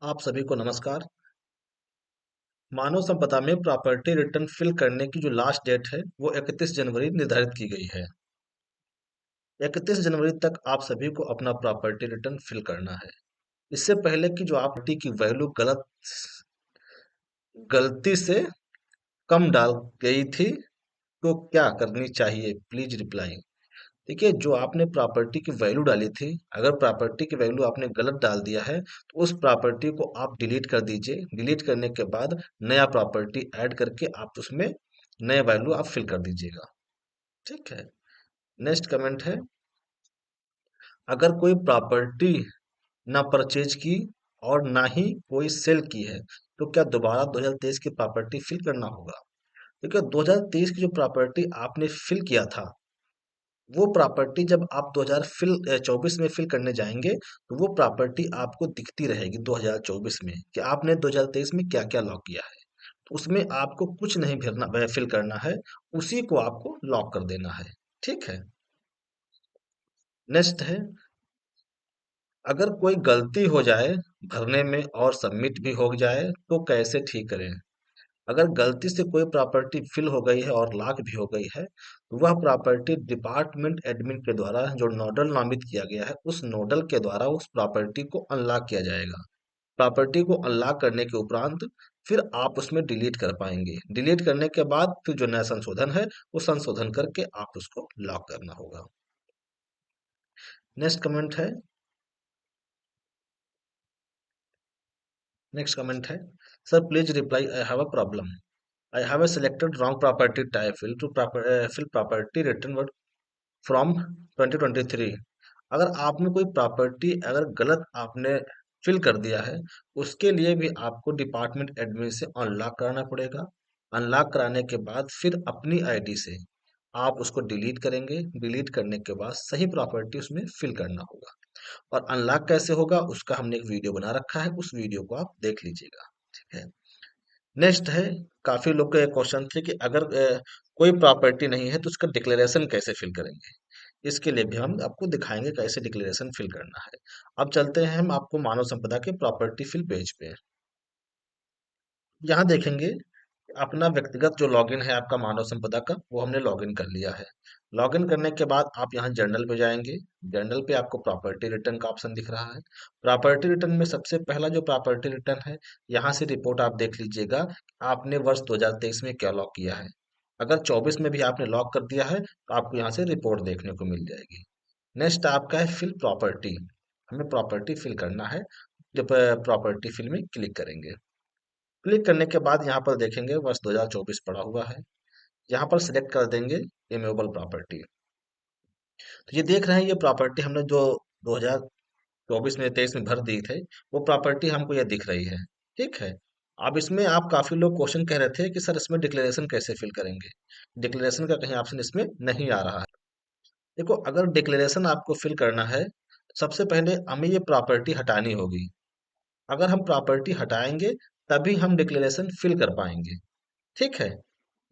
आप सभी को नमस्कार। मानव संपदा में प्रॉपर्टी रिटर्न फिल करने की जो लास्ट डेट है वो 31 जनवरी निर्धारित की गई है। 31 जनवरी तक आप सभी को अपना प्रॉपर्टी रिटर्न फिल करना है। इससे पहले कि जो आप प्रॉपर्टी की वैल्यू गलती से कम डाल गई थी तो क्या करनी चाहिए, प्लीज रिप्लाई। देखिए, जो आपने प्रॉपर्टी की वैल्यू डाली थी, अगर प्रॉपर्टी की वैल्यू आपने गलत डाल दिया है तो उस प्रॉपर्टी को आप डिलीट कर दीजिए। डिलीट करने के बाद नया प्रॉपर्टी ऐड करके आप उसमें नया वैल्यू आप फिल कर दीजिएगा। ठीक है। नेक्स्ट कमेंट है, अगर कोई प्रॉपर्टी ना परचेज की और ना ही कोई सेल की है तो क्या दोबारा 2023 की प्रॉपर्टी फिल करना होगा। देखिए, 2023 की जो प्रॉपर्टी आपने फिल किया था वो प्रॉपर्टी जब आप 2024 में फिल करने जाएंगे तो वो प्रॉपर्टी आपको दिखती रहेगी 2024 में कि आपने 2023 में क्या क्या लॉक किया है। तो उसमें आपको कुछ नहीं भरना, फिल करना है, उसी को आपको लॉक कर देना है। ठीक है। नेक्स्ट है, अगर कोई गलती हो जाए भरने में और सबमिट भी हो जाए तो कैसे ठीक करें। अगर गलती से कोई प्रॉपर्टी फिल हो गई है और लॉक भी हो गई है तो वह प्रॉपर्टी डिपार्टमेंट एडमिन के द्वारा जो नोडल नामित किया गया है उस नोडल के द्वारा उस प्रॉपर्टी को अनलॉक किया जाएगा। प्रॉपर्टी को अनलॉक करने के उपरांत फिर आप उसमें डिलीट कर पाएंगे। डिलीट करने के बाद फिर जो नया संशोधन है वो संशोधन करके आप उसको लॉक करना होगा। नेक्स्ट कमेंट है, नेक्स्ट कमेंट है, sir please reply, I have a problem. I have a selected wrong property type fill property return from 2023। अगर आपने कोई प्रॉपर्टी अगर गलत आपने फिल कर दिया है उसके लिए भी आपको डिपार्टमेंट एडमिन से अनलॉक कराना पड़ेगा। अनलॉक कराने के बाद फिर अपनी आईडी से आप उसको डिलीट करेंगे। डिलीट करने के बाद सही प्रॉपर्टी उसमें फिल करना होगा। और अनलॉक कैसे होगा उसका हमने एक वीडियो बना रखा है, उस वीडियो को आप देख लीजिएगा। ठीक है। नेक्स्ट है, काफी लोग का क्वेश्चन थे कि अगर कोई प्रॉपर्टी नहीं है तो उसका डिक्लेरेशन कैसे फिल करेंगे। इसके लिए भी हम आपको दिखाएंगे कैसे डिक्लेरेशन फिल करना है। अब चलते हैं हम आपको मानव संपदा के प्रॉपर्टी फिल पेज पे। यहाँ देखेंगे अपना व्यक्तिगत जो लॉगिन है आपका मानव संपदा का वो हमने लॉगिन कर लिया है। लॉगिन करने के बाद आप यहाँ जर्नल पे जाएंगे। जर्नल पे आपको प्रॉपर्टी रिटर्न का ऑप्शन दिख रहा है। प्रॉपर्टी रिटर्न में सबसे पहला जो प्रॉपर्टी रिटर्न है, यहाँ से रिपोर्ट आप देख लीजिएगा आपने वर्ष 2023 में क्या लॉक किया है। अगर 24 में भी आपने लॉक कर दिया है तो आपको यहाँ से रिपोर्ट देखने को मिल जाएगी। नेक्स्ट आपका है फिल प्रॉपर्टी। हमें प्रॉपर्टी फिल करना है। जब प्रॉपर्टी फिल में क्लिक करेंगे, क्लिक करने के बाद यहाँ पर देखेंगे वर्ष 2024 पड़ा हुआ है। यहाँ पर सिलेक्ट कर देंगे इमूवेबल प्रॉपर्टी। तो ये देख रहे हैं, ये प्रॉपर्टी हमने जो 2024 में 23 में भर दी थे वो प्रॉपर्टी हमको ये दिख रही है। ठीक है। अब इसमें आप काफी लोग क्वेश्चन कह रहे थे कि सर इसमें डिक्लेरेशन कैसे फिल करेंगे। डिक्लेरेशन का कहीं ऑप्शन इसमें नहीं आ रहा है। देखो, अगर डिक्लेरेशन आपको फिल करना है सबसे पहले हमें ये प्रॉपर्टी हटानी होगी। अगर हम प्रॉपर्टी हटाएंगे तभी हम डिक्लेरेशन फिल कर पाएंगे। ठीक है।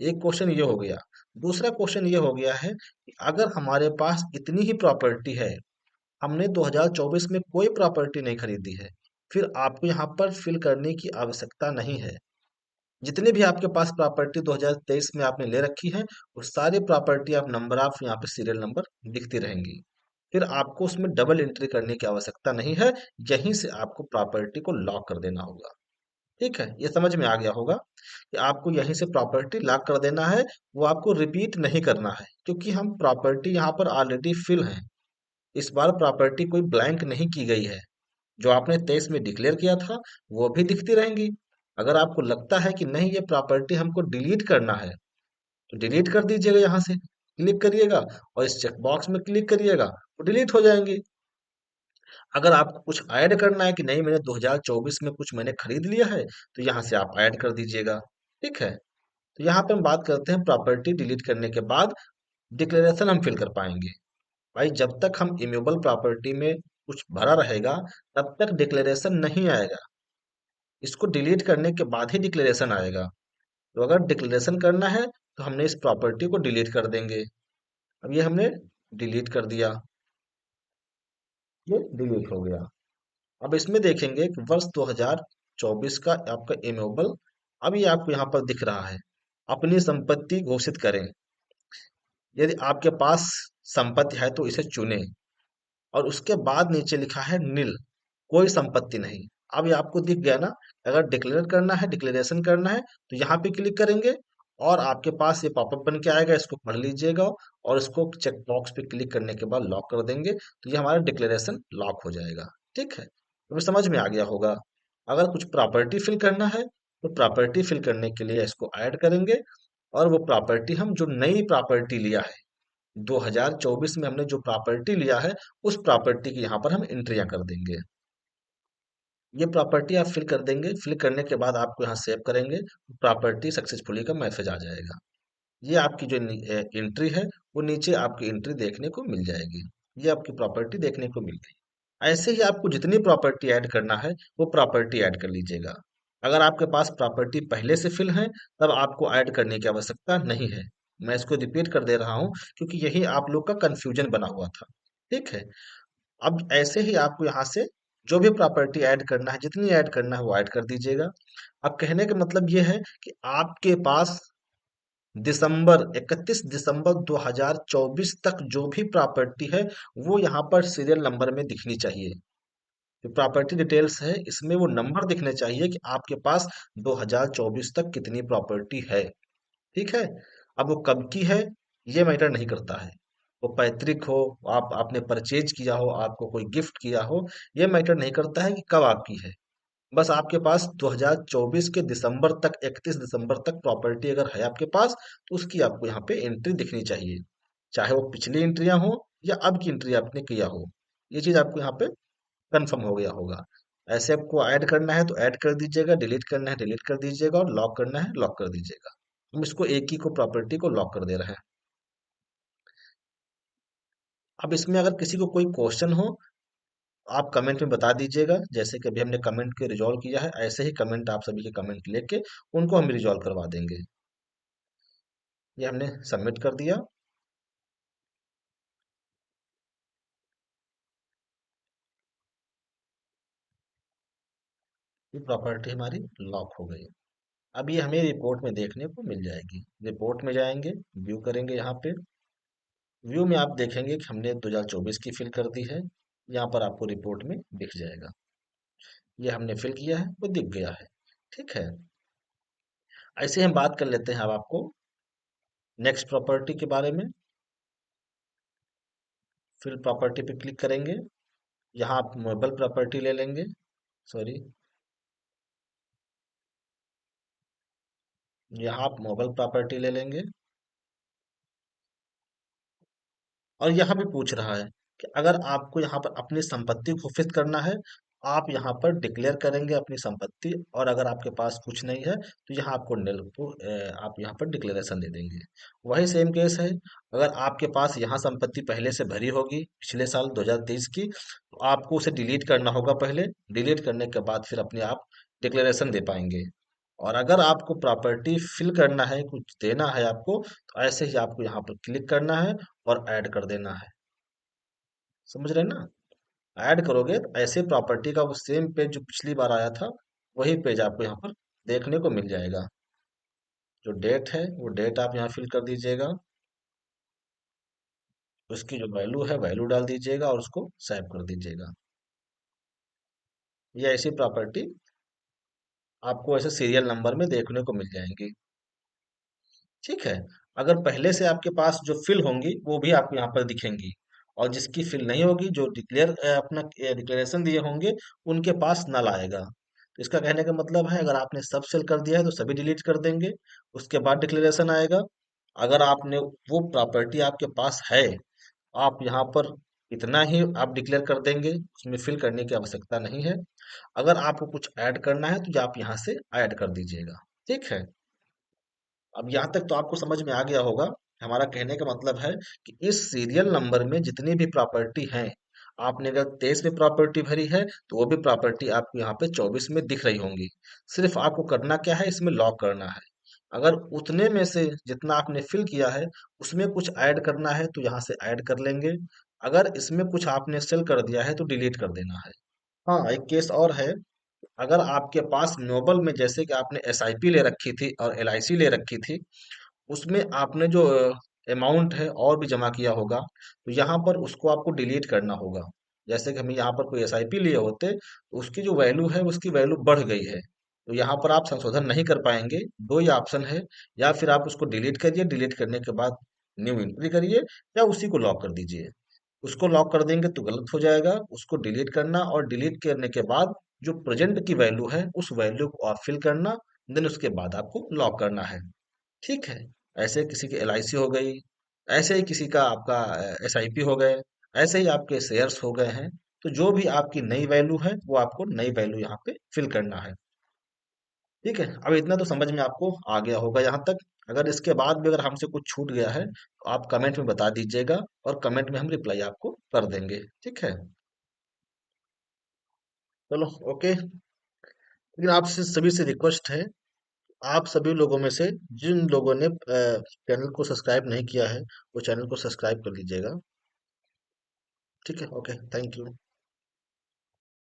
एक क्वेश्चन ये हो गया। दूसरा क्वेश्चन ये हो गया है कि अगर हमारे पास इतनी ही प्रॉपर्टी है, हमने 2024 में कोई प्रॉपर्टी नहीं खरीदी है, फिर आपको यहाँ पर फिल करने की आवश्यकता नहीं है। जितने भी आपके पास प्रॉपर्टी 2023 में आपने ले रखी है वो सारी प्रॉपर्टी आप नंबर ऑफ यहाँ पे सीरियल नंबर दिखती रहेंगी। फिर आपको उसमें डबल एंट्री करने की आवश्यकता नहीं है। यहीं से आपको प्रॉपर्टी को लॉक कर देना होगा। ठीक है, ये समझ में आ गया होगा कि आपको यहीं से प्रॉपर्टी लॉक कर देना है। वो आपको रिपीट नहीं करना है क्योंकि हम प्रॉपर्टी यहाँ पर ऑलरेडी फिल है। इस बार प्रॉपर्टी कोई ब्लैंक नहीं की गई है। जो आपने 23 में डिक्लेयर किया था वो भी दिखती रहेंगी। अगर आपको लगता है कि नहीं ये प्रॉपर्टी हमको डिलीट करना है तो डिलीट कर दीजिएगा, यहाँ से क्लिक करिएगा और इस चेक बॉक्स में क्लिक करिएगा, वो डिलीट हो जाएंगी। अगर आपको कुछ ऐड करना है कि नहीं मैंने 2024 में कुछ मैंने खरीद लिया है तो यहाँ से आप ऐड कर दीजिएगा। ठीक है। तो यहाँ पे हम बात करते हैं प्रॉपर्टी डिलीट करने के बाद डिक्लेरेशन हम फिल कर पाएंगे। भाई, जब तक हम इम्यूबल प्रॉपर्टी में कुछ भरा रहेगा तब तक डिक्लेरेशन नहीं आएगा। इसको डिलीट करने के बाद ही डिक्लेरेशन आएगा। तो अगर डिक्लेरेशन करना है तो हमने इस प्रॉपर्टी को डिलीट कर देंगे। अब ये हमने डिलीट कर दिया, ये डिलीट हो गया। अब इसमें देखेंगे कि वर्ष 2024 का आपका इमूवेबल, अब ये आपको यहाँ पर दिख रहा है, अपनी संपत्ति घोषित करें। यदि आपके पास संपत्ति है तो इसे चुनें, और उसके बाद नीचे लिखा है नील, कोई संपत्ति नहीं। अब ये आपको दिख गया ना। अगर डिक्लेयर करना है, डिक्लेरेशन करना है, तो यहाँ पे क्लिक करेंगे और आपके पास ये पॉपअप बन के आएगा, इसको पढ़ लीजिएगा और इसको चेक बॉक्स पे क्लिक करने के बाद लॉक कर देंगे, तो ये हमारा डिक्लेरेशन लॉक हो जाएगा। ठीक है, तो समझ में आ गया होगा। अगर कुछ प्रॉपर्टी फिल करना है तो प्रॉपर्टी फिल करने के लिए इसको ऐड करेंगे, और वो प्रॉपर्टी हम जो नई प्रॉपर्टी लिया है 2024 में, हमने जो प्रॉपर्टी लिया है उस प्रॉपर्टी की यहाँ पर हम एंट्रियां कर देंगे। ये प्रॉपर्टी आप फिल कर देंगे, फिल करने के बाद आपको यहाँ सेव करेंगे, प्रॉपर्टी सक्सेसफुली का मैसेज आ जाएगा। ये आपकी जो एंट्री है वो नीचे आपकी एंट्री देखने को मिल जाएगी। ये आपकी प्रॉपर्टी देखने को मिल गई। ऐसे ही आपको जितनी प्रॉपर्टी ऐड करना है वो प्रॉपर्टी ऐड कर लीजिएगा। अगर आपके पास प्रॉपर्टी पहले से फिल है तब आपको ऐड करने की आवश्यकता नहीं है। मैं इसको रिपीट कर दे रहा हूँ क्योंकि यही आप लोग का कंफ्यूजन बना हुआ था। ठीक है, अब ऐसे ही आपको यहाँ से जो भी प्रॉपर्टी ऐड करना है, जितनी ऐड करना है वो ऐड कर दीजिएगा। अब कहने का मतलब ये है कि आपके पास 31 दिसंबर 2024 तक जो भी प्रॉपर्टी है वो यहाँ पर सीरियल नंबर में दिखनी चाहिए। जो प्रॉपर्टी डिटेल्स है इसमें वो नंबर दिखने चाहिए कि आपके पास 2024 तक कितनी प्रॉपर्टी है। ठीक है, अब वो कब की है ये मैटर नहीं करता है। वो पैतृक हो, आप आपने परचेज किया हो, आपको कोई गिफ्ट किया हो, ये मैटर नहीं करता है कि कब आपकी है। बस आपके पास 2024 के दिसंबर तक, 31 दिसंबर तक प्रॉपर्टी अगर है आपके पास तो उसकी आपको यहाँ पे एंट्री दिखनी चाहिए, चाहे वो पिछली एंट्रियां हो या अब की एंट्री आपने किया हो। ये चीज आपको यहाँ पे कंफर्म हो गया होगा। ऐसे आपको ऐड करना है तो ऐड कर दीजिएगा, डिलीट करना है डिलीट कर दीजिएगा, और लॉक करना है लॉक कर दीजिएगा। हम इसको एक ही को प्रॉपर्टी को लॉक कर दे रहे हैं। अब इसमें अगर किसी को कोई क्वेश्चन हो आप कमेंट में बता दीजिएगा। जैसे कि अभी हमने कमेंट के रिजॉल्व किया है, ऐसे ही कमेंट आप सभी के कमेंट लेके उनको हम रिजॉल्व करवा देंगे। ये हमने सबमिट कर दिया। ये प्रॉपर्टी हमारी लॉक हो गई। अब ये हमें रिपोर्ट में देखने को मिल जाएगी। रिपोर्ट में जाएंगे, व्यू करेंगे, यहाँ पे व्यू में आप देखेंगे कि हमने 2024 की फिल कर दी है। यहाँ पर आपको रिपोर्ट में दिख जाएगा, ये हमने फिल किया है वो दिख गया है। ठीक है, ऐसे हम बात कर लेते हैं अब आपको नेक्स्ट प्रॉपर्टी के बारे में। फिल प्रॉपर्टी पे क्लिक करेंगे, यहाँ आप मूवेबल प्रॉपर्टी ले लेंगे। सॉरी, यहाँ आप मूवेबल प्रॉपर्टी ले लेंगे, और यहाँ भी पूछ रहा है कि अगर आपको यहाँ पर अपनी संपत्ति घोषित करना है, आप यहाँ पर डिक्लेयर करेंगे अपनी संपत्ति, और अगर आपके पास कुछ नहीं है तो यहाँ आपको नील को आप यहाँ पर डिक्लेरेशन दे देंगे। वही सेम केस है। अगर आपके पास यहाँ संपत्ति पहले से भरी होगी पिछले साल 2023 की, तो आपको उसे डिलीट करना होगा पहले। डिलीट करने के बाद फिर अपने आप डिक्लेरेशन दे पाएंगे। और अगर आपको प्रॉपर्टी फिल करना है, कुछ देना है आपको, तो ऐसे ही आपको यहाँ पर क्लिक करना है और ऐड कर देना है। समझ रहे हैं ना। ऐड करोगे तो ऐसे प्रॉपर्टी का वो सेम पेज जो पिछली बार आया था वही पेज आपको यहाँ पर देखने को मिल जाएगा। जो डेट है वो डेट आप यहाँ फिल कर दीजिएगा, उसकी जो वैल्यू है वैल्यू डाल दीजिएगा और उसको सेव कर दीजिएगा। ये ऐसी प्रॉपर्टी आपको ऐसे सीरियल नंबर में देखने को मिल जाएंगी। ठीक है, अगर पहले से आपके पास जो फिल होंगी वो भी आपको यहाँ पर दिखेंगी, और जिसकी फिल नहीं होगी, जो डिक्लेयर अपना डिक्लेरेशन दिए होंगे, उनके पास नल आएगा। तो इसका कहने का मतलब है अगर आपने सब फिल कर दिया है तो सभी डिलीट कर देंगे, उसके बाद डिक्लेरेशन आएगा। अगर आपने वो प्रॉपर्टी आपके पास है, आप यहाँ पर इतना ही आप डिक्लेयर कर देंगे, उसमें फिल करने की आवश्यकता नहीं है। अगर आपको कुछ ऐड करना है तो आप यहाँ से ऐड कर दीजिएगा। ठीक है, अब यहाँ तक तो आपको समझ में आ गया होगा। हमारा कहने का मतलब है कि इस सीरियल नंबर में जितनी भी प्रॉपर्टी हैं, आपने अगर 23 में प्रॉपर्टी भरी है तो वो भी प्रॉपर्टी आपको यहाँ पे 24 में दिख रही होंगी। सिर्फ आपको करना क्या है, इसमें लॉक करना है। अगर उतने में से जितना आपने फिल किया है उसमें कुछ ऐड करना है तो यहाँ से ऐड कर लेंगे। अगर इसमें कुछ आपने सेल कर दिया है तो डिलीट कर देना है। हाँ, एक केस और है। अगर आपके पास नोबल में जैसे कि आपने एसआईपी ले रखी थी और एलआईसी ले रखी थी, उसमें आपने जो अमाउंट है और भी जमा किया होगा, तो यहाँ पर उसको आपको डिलीट करना होगा। जैसे कि हम यहाँ पर कोई एसआईपी लिए होते, तो उसकी जो वैल्यू है उसकी वैल्यू बढ़ गई है, तो यहाँ पर आप संशोधन नहीं कर पाएंगे। दो ही ऑप्शन है, या फिर आप उसको डिलीट करिए, डिलीट करने के बाद न्यू एंट्री करिए, या उसी को लॉक कर दीजिए। उसको लॉक कर देंगे तो गलत हो जाएगा। उसको डिलीट करना, और डिलीट करने के बाद जो प्रेजेंट की वैल्यू है उस वैल्यू को आप फिल करना, देन उसके बाद आपको लॉक करना है। ठीक है। ऐसे किसी की एलआईसी हो गई, ऐसे ही किसी का आपका एसआईपी हो गए, ऐसे ही आपके शेयर्स हो गए हैं। तो जो भी आपकी नई वैल्यू है वो आपको नई वैल्यू यहाँ पे फिल करना है। ठीक है, अब इतना तो समझ में आपको आ गया होगा यहाँ तक। अगर इसके बाद भी अगर हमसे कुछ छूट गया है तो आप कमेंट में बता दीजिएगा, और कमेंट में हम रिप्लाई आपको कर देंगे। ठीक है। चलो, ओके। लेकिन आपसे सभी से रिक्वेस्ट है, आप सभी लोगों में से जिन लोगों ने चैनल को सब्सक्राइब नहीं किया है, वो चैनल को सब्सक्राइब कर लीजिएगा। ठीक है, ओके, थैंक यू।